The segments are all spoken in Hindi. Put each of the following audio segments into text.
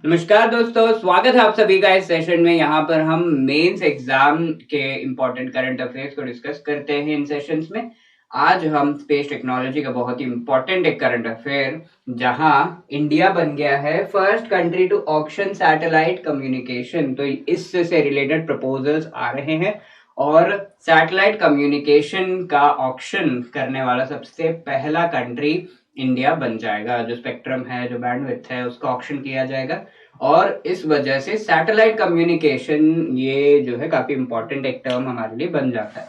नमस्कार दोस्तों, स्वागत है आप सभी का इस सेशन में। यहाँ पर हम मेंस एग्जाम के इम्पोर्टेंट करंट अफेयर्स को डिस्कस करते हैं इन सेशंस में। आज हम स्पेस टेक्नोलॉजी का बहुत ही इम्पोर्टेंट एक करंट अफेयर, जहाँ इंडिया बन गया है first country to auction satellite communication. तो इससे रिलेटेड प्रपोजल्स आ रहे हैं और सैटेलाइट कम्युनिकेशन का ऑक्शन करने वाला सबसे पहला कंट्री इंडिया बन जाएगा। जो स्पेक्ट्रम है, जो बैंडविड्थ है, उसका ऑक्शन किया जाएगा और इस वजह से सैटेलाइट कम्युनिकेशन ये जो है काफी इंपॉर्टेंट एक टर्म हमारे लिए बन जाता है,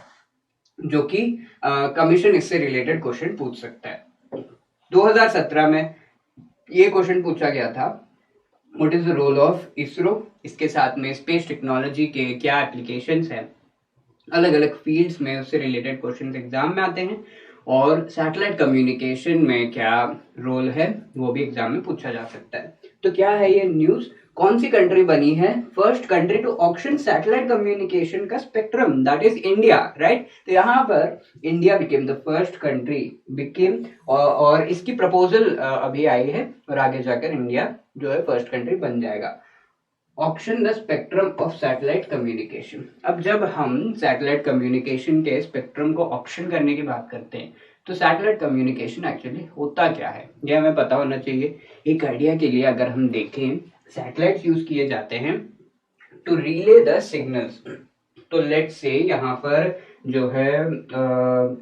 जो कि कमीशन इससे रिलेटेड क्वेश्चन पूछ सकता है। 2017 में ये क्वेश्चन पूछा गया था, what is the role of ISRO. इसके साथ में स्पेस टेक्नोलॉजी के क्या एप्लीकेशंस हैं, अलग अलग फील्ड्स में उससे रिलेटेड क्वेश्चन एग्जाम में आते हैं और सैटेलाइट कम्युनिकेशन में क्या रोल है वो भी एग्जाम में पूछा जा सकता है। तो क्या है ये न्यूज, कौन सी कंट्री बनी है first country to auction satellite communication का spectrum, that is India, right. तो यहाँ पर India became the first country became, और इसकी प्रपोजल अभी आई है और आगे जाकर इंडिया जो है फर्स्ट कंट्री बन जाएगा। Auction the spectrum of satellite communication. अब जब हम सैटेलाइट कम्युनिकेशन के स्पेक्ट्रम को ऑक्शन करने की बात करते हैं तो सैटेलाइट कम्युनिकेशन एक्चुअली होता क्या है ये हमें पता होना चाहिए। एक आइडिया के लिए अगर हम देखें, सैटेलाइट्स यूज किए जाते हैं टू रिले द सिग्नल्स। तो लेट्स से यहाँ पर जो है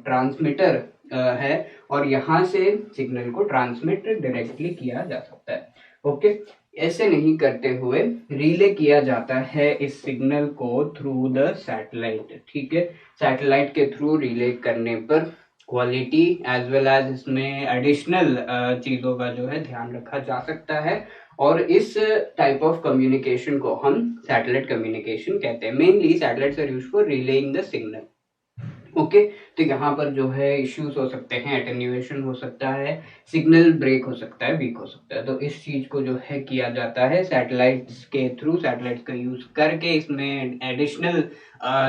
ट्रांसमीटर है और यहाँ से सिग्नल को ट्रांसमिट डायरेक्टली किया जा सकता है। ओके, ऐसे नहीं करते हुए रिले किया जाता है इस सिग्नल को थ्रू द सैटेलाइट। ठीक है, सैटेलाइट के थ्रू रिले करने पर क्वालिटी एज वेल एज इसमें एडिशनल चीजों का जो है ध्यान रखा जा सकता है और इस टाइप ऑफ कम्युनिकेशन को हम सैटेलाइट कम्युनिकेशन कहते हैं। Mainly satellites are used for relaying the signal. Okay, तो यहाँ पर जो है इश्यूज हो सकते हैं, एटेन्यूएशन हो सकता है, सिग्नल ब्रेक हो सकता है, वीक हो सकता है। तो इस चीज को जो है किया जाता है सैटेलाइट्स के थ्रू, सैटेलाइट्स का यूज करके इसमें एडिशनल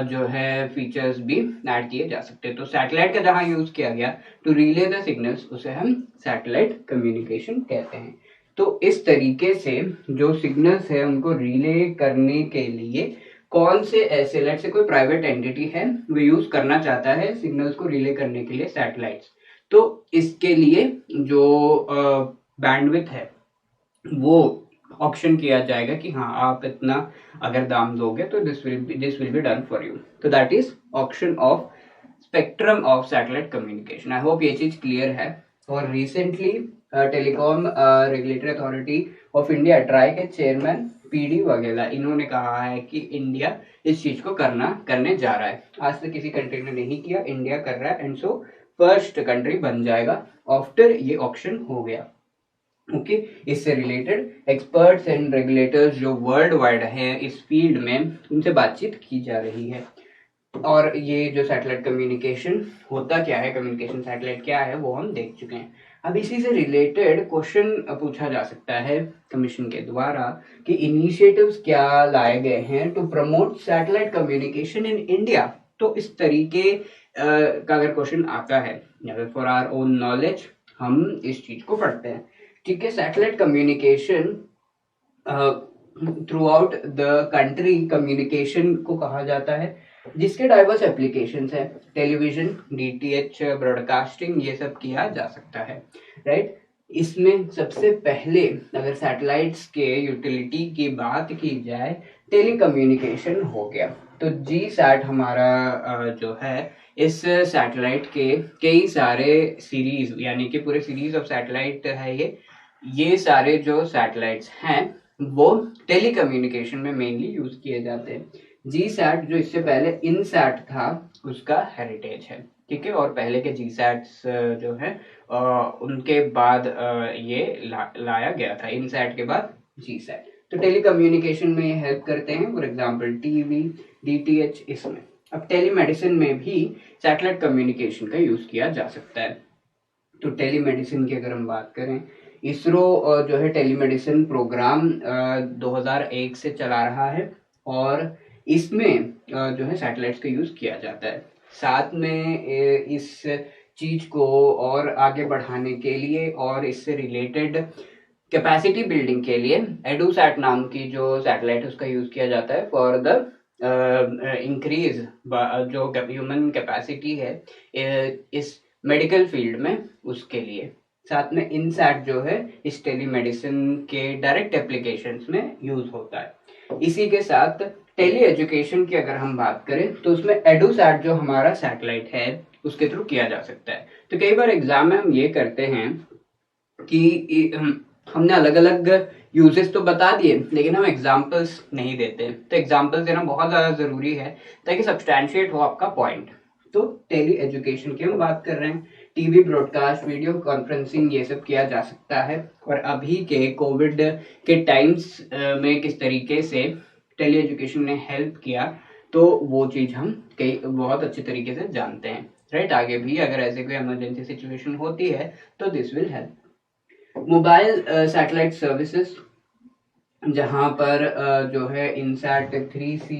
जो है फीचर्स भी ऐड किए जा सकते हैं। तो सैटेलाइट का जहाँ यूज किया गया टू रिले द सिग्नल्स, उसे हम सैटेलाइट कम्युनिकेशन कहते हैं। तो इस तरीके से जो सिग्नल्स है उनको रिले करने के लिए कौन से ऐसे, लेट से कोई प्राइवेट एंटिटी है वो यूज करना चाहता है सिग्नल्स को रिले करने के लिए सैटेलाइट्स, तो इसके लिए जो बैंडविड्थ है वो ऑप्शन किया जाएगा कि हाँ आप इतना अगर दाम दोगे तो this will be done for you. तो that is option of spectrum of satellite communication. I hope ये चीज क्लियर है। और recently Telecom Regulatory Authority of India TRAI के चेयरमैन पीडी वगैरह, इन्होंने कहा है कि इंडिया इस चीज को करने जा रहा है। आज तक किसी कंट्री ने नहीं किया, इंडिया कर रहा है एंड सो फर्स्ट कंट्री बन जाएगा आफ्टर ये ऑप्शन हो गया। ओके, इससे रिलेटेड एक्सपर्ट्स एंड रेगुलेटर्स जो वर्ल्ड वाइड हैं इस फील्ड में, उनसे बातचीत की जा रही है। और ये जो सैटेलाइट कम्युनिकेशन होता क्या है, कम्युनिकेशन सैटेलाइट क्या है, वो हम देख चुके हैं। अब इसी से रिलेटेड क्वेश्चन पूछा जा सकता है कमीशन के द्वारा कि इनिशिएटिव्स क्या लाए गए हैं to promote satellite communication in India. तो इस तरीके का अगर क्वेश्चन आता है या फिर फॉर आवर ओन नॉलेज हम इस चीज को पढ़ते हैं। ठीक है, satellite communication through out the country communication को कहा जाता है, जिसके डाइवर्स एप्लीकेशंस है, टेलीविजन, डीटीएच, ब्रॉडकास्टिंग, ये सब किया जा सकता है, राइट। इसमें सबसे पहले अगर सैटेलाइट्स के यूटिलिटी की बात की जाए, टेलीकम्युनिकेशन हो गया। तो जी सैट हमारा जो है इस सैटेलाइट के कई सारे सीरीज, यानी कि पूरे सीरीज ऑफ सैटेलाइट है ये सारे जो सैटेलाइट्स हैं वो टेलीकम्युनिकेशन में मेनली यूज किए जाते हैं। जी सैट जो इससे पहले इन सैट था उसका हेरिटेज है। ठीक है, और पहले के जी सैट्स जो है उनके बाद ये लाया गया था, इन सैट के बाद जी सैट। तो टेलीकम्युनिकेशन में ये हेल्प करते हैं, फॉर एग्जांपल टीवी, डीटीएच, इसमें। अब टेलीमेडिसिन में भी सैटेलाइट कम्युनिकेशन का यूज किया जा सकता है। तो टेलीमेडिसिन की अगर हम बात करें, इसरो जो है टेलीमेडिसिन प्रोग्राम 2001 से चला रहा है और इसमें जो है सैटेलाइट्स का यूज किया जाता है। साथ में इस चीज को और आगे बढ़ाने के लिए और इससे रिलेटेड कैपेसिटी बिल्डिंग के लिए एडुसैट नाम की जो सैटेलाइट उसका यूज किया जाता है फॉर द इंक्रीज जो ह्यूमन कैपेसिटी है इस मेडिकल फील्ड में, उसके लिए। साथ में इनसैट जो है इस टेलीमेडिसिन के डायरेक्ट एप्लीकेशंस में यूज होता है। इसी के साथ टेली एजुकेशन की अगर हम बात करें तो उसमें एडुसैट जो हमारा सैटेलाइट है उसके थ्रू किया जा सकता है। तो कई बार एग्जाम में हम ये करते हैं कि हमने अलग अलग यूजेस तो बता दिए लेकिन हम एग्जांपल्स नहीं देते, तो एग्जांपल्स देना बहुत ज़्यादा ज़रूरी है ताकि सब्सटैंशिएट हो आपका पॉइंट। तो टेली एजुकेशन की हम बात कर रहे हैं, टीवी ब्रॉडकास्ट, वीडियो कॉन्फ्रेंसिंग, ये सब किया जा सकता है। और अभी के कोविड के टाइम्स में किस तरीके से टेली एजुकेशन ने हेल्प किया, तो वो चीज़ हम कई बहुत अच्छे तरीके से जानते हैं, राइट। आगे भी अगर ऐसे कोई इमरजेंसी सिचुएशन होती है तो this will help. Mobile satellite services, जहां पर जो है इनसैट 3C,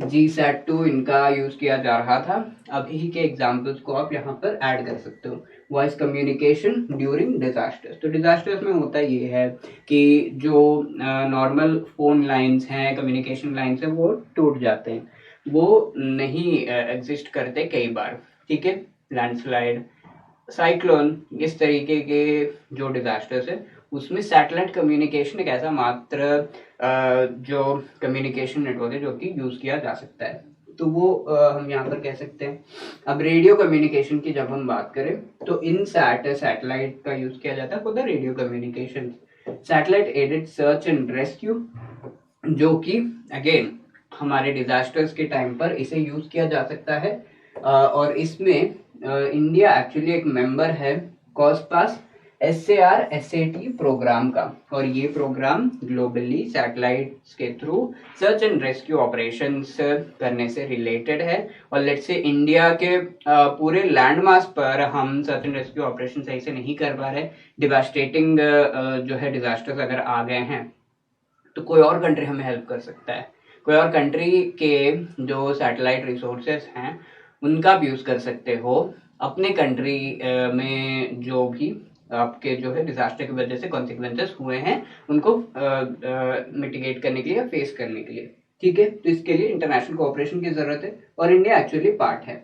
GSAT-2 इनका यूज किया जा रहा था। अभी के एग्जांपल्स को आप यहाँ पर ऐड कर सकते हो। वॉइस कम्युनिकेशन ड्यूरिंग डिजास्टर्स, तो डिजास्टर्स में होता ये है कि जो नॉर्मल फोन लाइंस हैं, कम्युनिकेशन लाइंस हैं, वो टूट जाते हैं, वो नहीं एग्जिस्ट करते कई बार, ठीक है। लैंडस्लाइड, साइक्लोन, इस तरीके के जो डिजास्टर्स है उसमें सैटेलाइट कम्युनिकेशन एक ऐसा मात्र जो कम्युनिकेशन नेटवर्क है जो कि यूज किया जा सकता है, तो वो हम यहाँ पर कह सकते हैं। अब रेडियो कम्युनिकेशन की जब हम बात करें तो इन सैटेलाइट का यूज किया जाता है for the radio communication. Satellite aided search and rescue, जो कि अगेन हमारे डिजास्टर्स के टाइम पर इसे यूज किया जा सकता है। और इसमें इंडिया एक्चुअली एक मेंबर है कॉस्पास SAR-SAT प्रोग्राम का, और ये प्रोग्राम ग्लोबली सैटेलाइट्स के through search and rescue operations करने से रिलेटेड है। और लेट्स से इंडिया के पूरे लैंड मास पर हम सर्च एंड रेस्क्यू ऑपरेशन सही से नहीं कर पा रहे, डिवास्टेटिंग जो है डिजास्टर्स अगर आ गए हैं, तो कोई और कंट्री हमें हेल्प कर सकता है। कोई और कंट्री के जो सैटेलाइट रिसोर्सेस हैं उनका आप यूज कर सकते हो अपने कंट्री में जो भी आपके जो है डिजास्टर की वजह से कॉन्सिक्वेंसेस हुए हैं उनको मिटिगेट करने के लिए या फेस करने के लिए, ठीक है। तो इसके लिए इंटरनेशनल कोऑपरेशन की जरूरत है और इंडिया एक्चुअली पार्ट है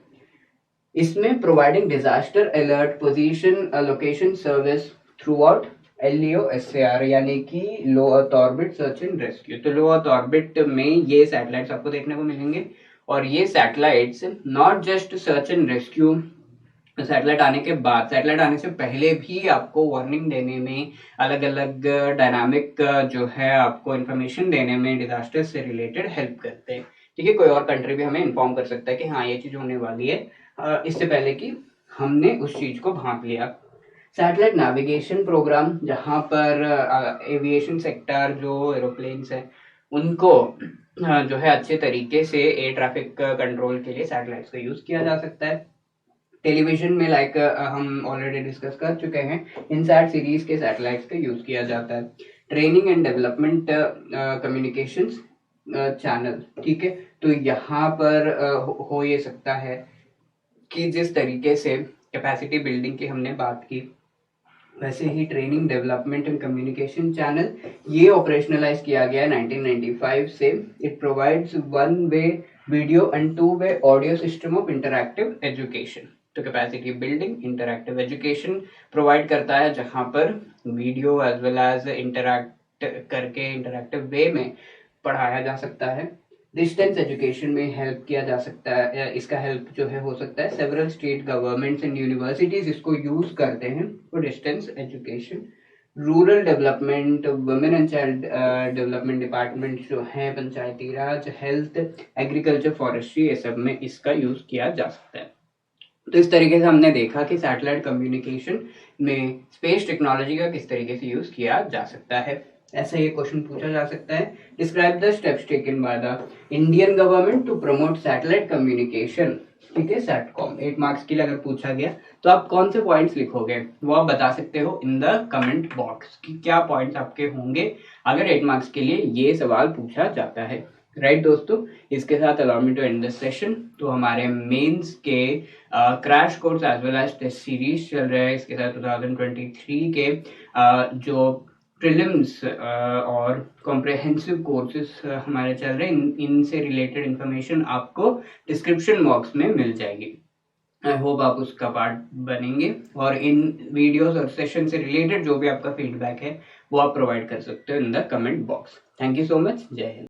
इसमें। Providing disaster alert position location service throughout LEO SAR, यानी कि low earth orbit search and rescue. तो लो अर्थ ऑर्बिट में ये सैटेलाइट्स आपको देखने को मिलेंगे, और ये satellites not just search and rescue, satellite आने के बाद, सैटेलाइट आने से पहले भी आपको वार्निंग देने में, अलग अलग डायनामिक जो है आपको इन्फॉर्मेशन देने में डिजास्टर से रिलेटेड हेल्प करते हैं, ठीक है। कोई और कंट्री भी हमें इन्फॉर्म कर सकता है कि हाँ ये चीज होने वाली है, इससे पहले कि हमने उस चीज को भांप लिया। सैटेलाइट नेविगेशन प्रोग्राम, जहाँ पर एविएशन सेक्टर जो एरोप्लेन्स हैं उनको जो है अच्छे तरीके से एयर ट्रैफिक कंट्रोल के लिए सैटेलाइट्स का यूज किया जा सकता है। टेलीविजन में लाइक हम ऑलरेडी डिस्कस कर चुके हैं, इनसैट सीरीज के सैटेलाइट्स का यूज किया जाता है। Training and development communications channel, ठीक है। तो यहाँ पर हो ये सकता है कि जिस तरीके से कैपेसिटी बिल्डिंग की हमने बात की, वैसे ही training development and communication channel ये ऑपरेशनलाइज किया गया है 1995 से। It provides one way video and two way audio system of interactive education. तो capacity building interactive education provide करता है, जहां पर video as well as interact करके इंटरैक्टिव वे में पढ़ाया जा सकता है। डिस्टेंस एजुकेशन में हेल्प किया जा सकता है, इसका हेल्प जो है हो सकता है। Several state governments and universities इसको यूज करते हैं for distance education. Rural development, women and child development department जो है, पंचायती राज, हेल्थ, एग्रीकल्चर, फॉरेस्ट्री, ये सब में इसका यूज किया जा सकता है। तो इस तरीके से हमने देखा कि सैटेलाइट कम्युनिकेशन में स्पेस टेक्नोलॉजी का किस तरीके से यूज किया जा सकता है। ऐसा ये क्वेश्चन पूछा जा सकता है, describe the steps taken by the Indian government to promote satellite communication, ठीक है, सैटकॉम। 8 मार्क्स के लिए अगर पूछा गया तो आप कौन से पॉइंट्स लिखोगे वो आप बता सकते हो इन द कमेंट बॉक्स कि क्या पॉइंट्स आपके होंगे अगर 8 मार्क्स के लिए ये सवाल पूछा जाता है, राइट दोस्तों। इसके साथ allow me to end this session. तो हमारे मेंस के crash course as well as test series चल रहा है, इसके साथ 2023 के जो प्रीलिम्स और कॉम्प्रहेंसिव कोर्सेज हमारे चल रहे हैं, इनसे रिलेटेड इंफॉर्मेशन आपको डिस्क्रिप्शन बॉक्स में मिल जाएगी। आई होप आप उसका पार्ट बनेंगे और इन वीडियोस और सेशन से रिलेटेड जो भी आपका फीडबैक है वो आप प्रोवाइड कर सकते हो in the comment box. Thank you so much. जय हिंद।